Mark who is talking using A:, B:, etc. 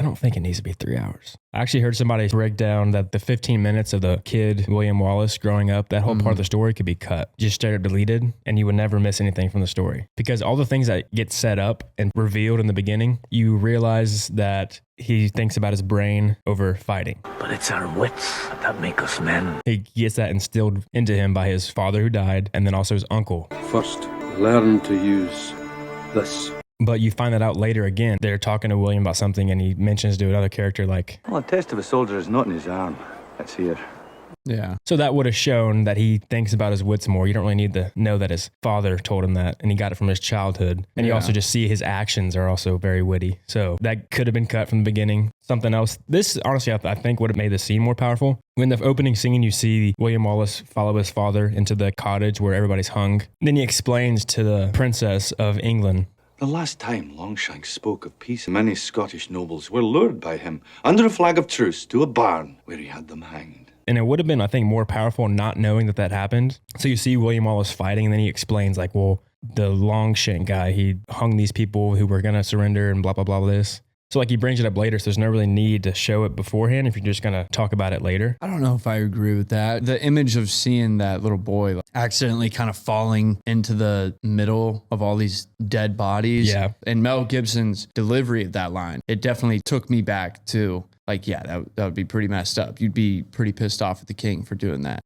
A: I don't think it needs to be 3 hours. I actually heard somebody break down that the 15 minutes of the kid, William Wallace, growing up, that whole part of the story could be cut, just straight up deleted, and you would never miss anything from the story. Because all the things that get set up and revealed in the beginning, you realize that he thinks about his brain over fighting.
B: But it's our wits that make us men.
A: He gets that instilled into him by his father who died, and then also his uncle.
C: First, learn to use this.
A: But you find that out later again. They're talking to William about something, and he mentions to another character like,
D: well, the test of a soldier is not in his arm. It's here.
E: Yeah.
A: so that would have shown that he thinks about his wits more. You don't really need to know that his father told him that, and he got it from his childhood. And you also just see his actions are also very witty. So that could have been cut from the beginning. Something else. This, honestly, I think would have made the scene more powerful. When the opening scene, you see William Wallace follow his father into the cottage where everybody's hung. Then he explains to the princess of England.
F: The last time Longshanks spoke of peace, many Scottish nobles were lured by him under a flag of truce to a barn where he had them hanged.
A: And it would have been, I think, more powerful not knowing that that happened. So you see William Wallace fighting, and then he explains like, well, the Longshank guy, he hung these people who were going to surrender and blah, blah, blah, this. So like he brings it up later, so there's no really need to show it beforehand if you're just going to talk about it later.
E: I don't know if I agree with that. The image of seeing that little boy like, accidentally kind of falling into the middle of all these dead bodies.
A: Yeah.
E: And Mel Gibson's delivery of that line, it definitely took me back to like, yeah, that would be pretty messed up. You'd be pretty pissed off at the king for doing that.